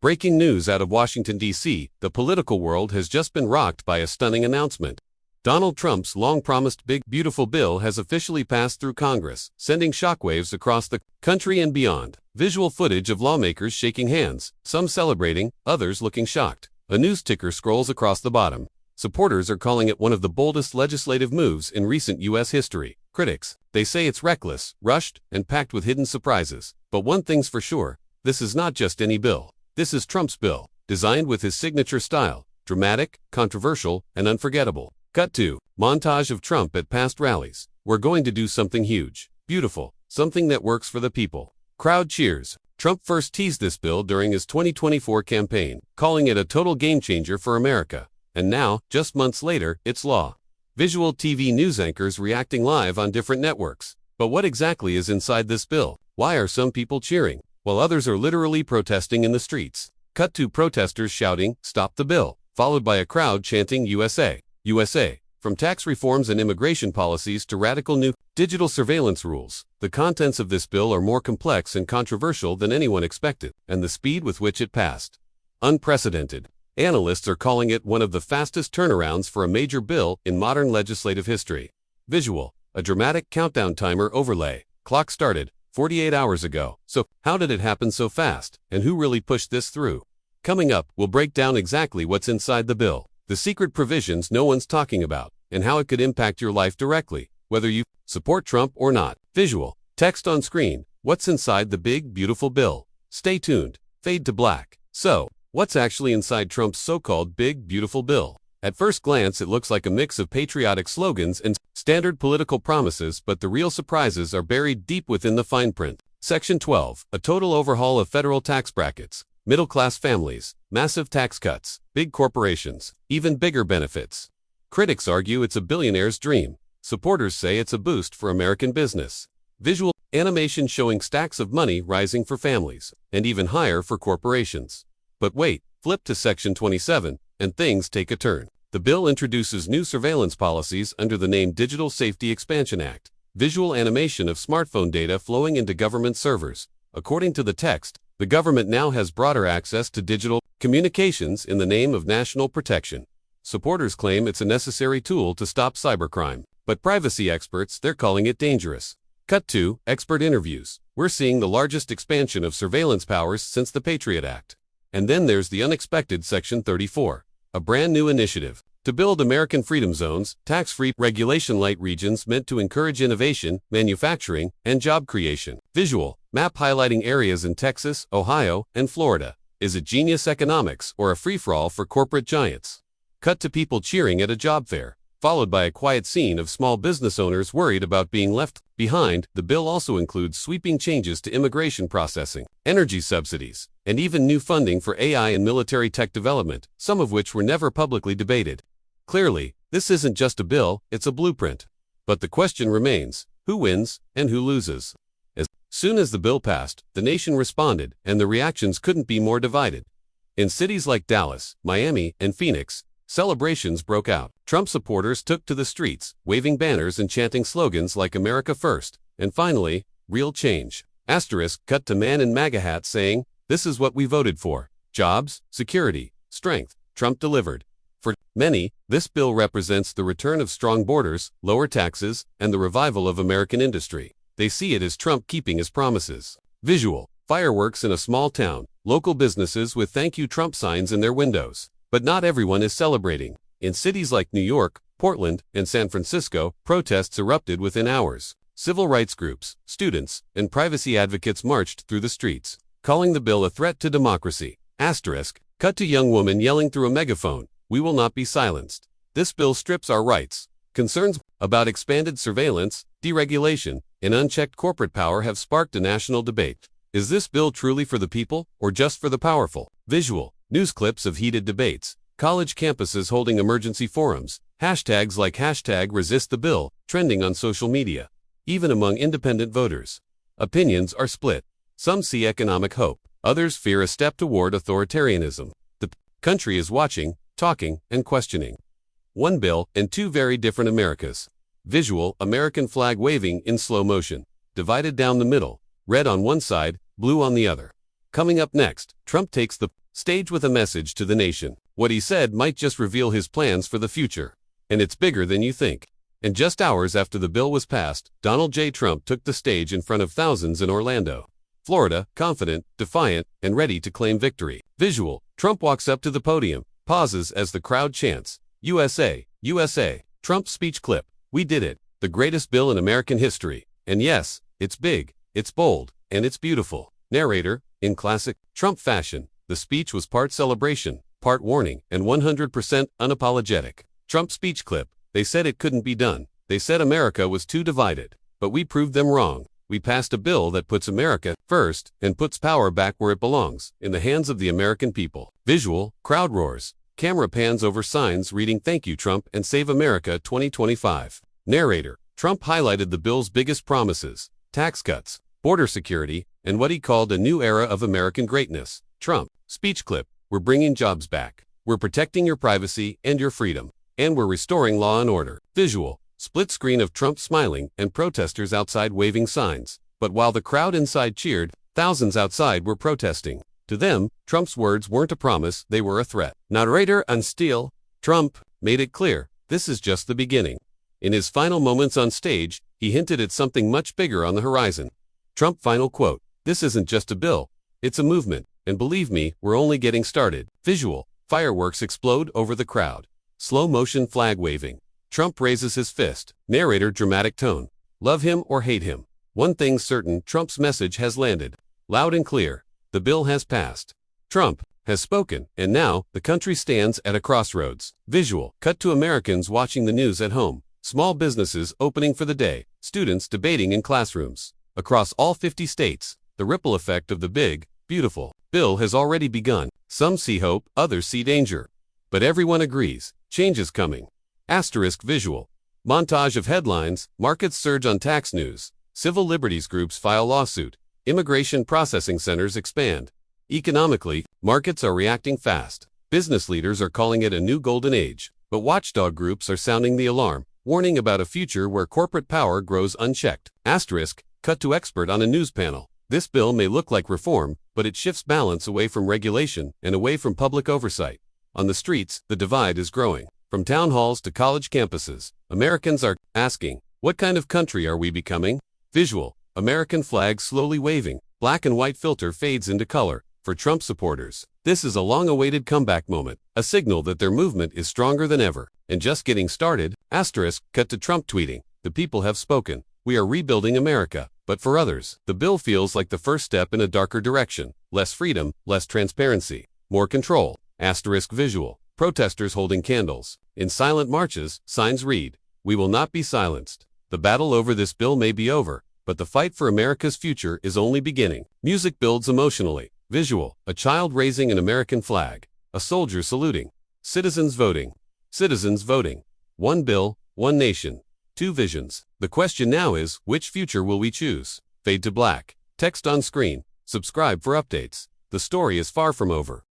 Breaking news out of Washington, D.C., the political world has just been rocked by a stunning announcement. Donald Trump's long-promised Big Beautiful Bill has officially passed through Congress, sending shockwaves across the country and beyond. Visual footage of lawmakers shaking hands, some celebrating, others looking shocked. A news ticker scrolls across the bottom. Supporters are calling it one of the boldest legislative moves in recent U.S. history. Critics, they say it's reckless, rushed, and packed with hidden surprises. But one thing's for sure, this is not just any bill. This is Trump's bill, designed with his signature style, dramatic, controversial, and unforgettable. Cut to montage of Trump at past rallies. We're going to do something huge, beautiful, something that works for the people. Crowd cheers. Trump first teased this bill during his 2024 campaign, calling it a total game changer for America. And now, just months later, it's law. Visual TV news anchors reacting live on different networks. But what exactly is inside this bill? Why are some people cheering, while others are literally protesting in the streets? Cut to protesters shouting, "Stop the bill," followed by a crowd chanting USA, USA. From tax reforms and immigration policies to radical new digital surveillance rules, the contents of this bill are more complex and controversial than anyone expected, and the speed with which it passed, unprecedented. Analysts are calling it one of the fastest turnarounds for a major bill in modern legislative history. Visual, a dramatic countdown timer overlay. Clock started 48 hours ago. So, how did it happen so fast, and who really pushed this through? Coming up, we'll break down exactly what's inside the bill, the secret provisions no one's talking about, and how it could impact your life directly, whether you support Trump or not. Visual, text on screen, what's inside the Big Beautiful Bill? Stay tuned. Fade to black. So, what's actually inside Trump's so-called Big Beautiful Bill? At first glance, it looks like a mix of patriotic slogans and standard political promises, but the real surprises are buried deep within the fine print. Section 12, a total overhaul of federal tax brackets, middle-class families, massive tax cuts, big corporations, even bigger benefits. Critics argue it's a billionaire's dream. Supporters say it's a boost for American business. Visual animation showing stacks of money rising for families, and even higher for corporations. But wait, flip to Section 27, and things take a turn. The bill introduces new surveillance policies under the name Digital Safety Expansion Act. Visual animation of smartphone data flowing into government servers. According to the text, the government now has broader access to digital communications in the name of national protection. Supporters claim it's a necessary tool to stop cybercrime, but privacy experts, they're calling it dangerous. Cut to expert interviews. We're seeing the largest expansion of surveillance powers since the Patriot Act. And then there's the unexpected Section 34, a brand new initiative to build American freedom zones, tax-free, regulation-light regions meant to encourage innovation, manufacturing, and job creation. Visual, map highlighting areas in Texas, Ohio, and Florida. Is it genius economics or a free-for-all for corporate giants? Cut to people cheering at a job fair, followed by a quiet scene of small business owners worried about being left behind. The bill also includes sweeping changes to immigration processing, energy subsidies, and even new funding for AI and military tech development, some of which were never publicly debated. Clearly, this isn't just a bill, it's a blueprint. But the question remains, who wins and who loses? As soon as the bill passed, the nation responded, and the reactions couldn't be more divided. In cities like Dallas, Miami, and Phoenix, celebrations broke out. Trump supporters took to the streets, waving banners and chanting slogans like America First, and finally, real change. Asterisk cut to man in MAGA hat saying, "This is what we voted for. Jobs, security, strength." Trump delivered. For many, this bill represents the return of strong borders, lower taxes, and the revival of American industry. They see it as Trump keeping his promises. Visual, fireworks in a small town, local businesses with "Thank you Trump" signs in their windows. But not everyone is celebrating. In cities like New York, Portland, and San Francisco, protests erupted within hours. Civil rights groups, students, and privacy advocates marched through the streets, calling the bill a threat to democracy. Asterisk, cut to young woman yelling through a megaphone, "We will not be silenced." This bill strips our rights. Concerns about expanded surveillance, deregulation, and unchecked corporate power have sparked a national debate. Is this bill truly for the people, or just for the powerful? Visual, news clips of heated debates, college campuses holding emergency forums, hashtags like #ResistTheBill trending on social media. Even among independent voters, opinions are split. Some see economic hope, others fear a step toward authoritarianism. The country is watching, talking, and questioning. One bill and two very different Americas. Visual, American flag waving in slow motion, divided down the middle, red on one side, blue on the other. Coming up next, Trump takes the Stage with a message to the nation. What he said might just reveal his plans for the future. And it's bigger than you think. And just hours after the bill was passed, Donald J. Trump took the stage in front of thousands in Orlando, Florida, confident, defiant, and ready to claim victory. Visual: Trump walks up to the podium, pauses as the crowd chants, USA, USA. Trump's speech clip: "We did it. The greatest bill in American history. And yes, it's big, it's bold, and it's beautiful." Narrator: in classic Trump fashion, the speech was part celebration, part warning, and 100% unapologetic. Trump speech clip: "They said it couldn't be done. They said America was too divided. But we proved them wrong. We passed a bill that puts America first and puts power back where it belongs, in the hands of the American people." Visual: crowd roars. Camera pans over signs reading "Thank you, Trump, and Save America 2025. Narrator: Trump highlighted the bill's biggest promises: tax cuts, border security, and what he called a new era of American greatness. Trump speech clip: "We're bringing jobs back. We're protecting your privacy and your freedom. And we're restoring law and order." Visual: split screen of Trump smiling and protesters outside waving signs. But while the crowd inside cheered, thousands outside were protesting. To them, Trump's words weren't a promise, they were a threat. Narrator: and still, Trump made it clear, this is just the beginning. In his final moments on stage, he hinted at something much bigger on the horizon. Trump final quote: "This isn't just a bill, it's a movement, and believe me, we're only getting started." Visual: fireworks explode over the crowd. Slow motion flag waving. Trump raises his fist. Narrator: dramatic tone. Love him or hate him, one thing's certain, Trump's message has landed. Loud and clear. The bill has passed. Trump has spoken, and now, the country stands at a crossroads. Visual: cut to Americans watching the news at home. Small businesses opening for the day. Students debating in classrooms. Across all 50 states, the ripple effect of the big, beautiful bill has already begun. Some see hope, others see danger. But everyone agrees, change is coming. Asterisk visual. Montage of headlines: markets surge on tax news. Civil liberties groups file lawsuit. Immigration processing centers expand. Economically, markets are reacting fast. Business leaders are calling it a new golden age. But watchdog groups are sounding the alarm, warning about a future where corporate power grows unchecked. Asterisk, cut to expert on a news panel. This bill may look like reform, but it shifts balance away from regulation and away from public oversight. On the streets, the divide is growing. From town halls to college campuses, Americans are asking, what kind of country are we becoming? Visual: American flag slowly waving. Black and white filter fades into color. For Trump supporters, this is a long-awaited comeback moment, a signal that their movement is stronger than ever. And just getting started. Asterisk, cut to Trump tweeting: "The people have spoken. We are rebuilding America." But for others, the bill feels like the first step in a darker direction. Less freedom, less transparency, more control. Asterisk visual: protesters holding candles. In silent marches, signs read, "We will not be silenced." The battle over this bill may be over, but the fight for America's future is only beginning. Music builds emotionally. Visual: a child raising an American flag. A soldier saluting. Citizens voting. Citizens voting. One bill, one nation, two visions. The question now is, which future will we choose? Fade to black. Text on screen. Subscribe for updates. The story is far from over.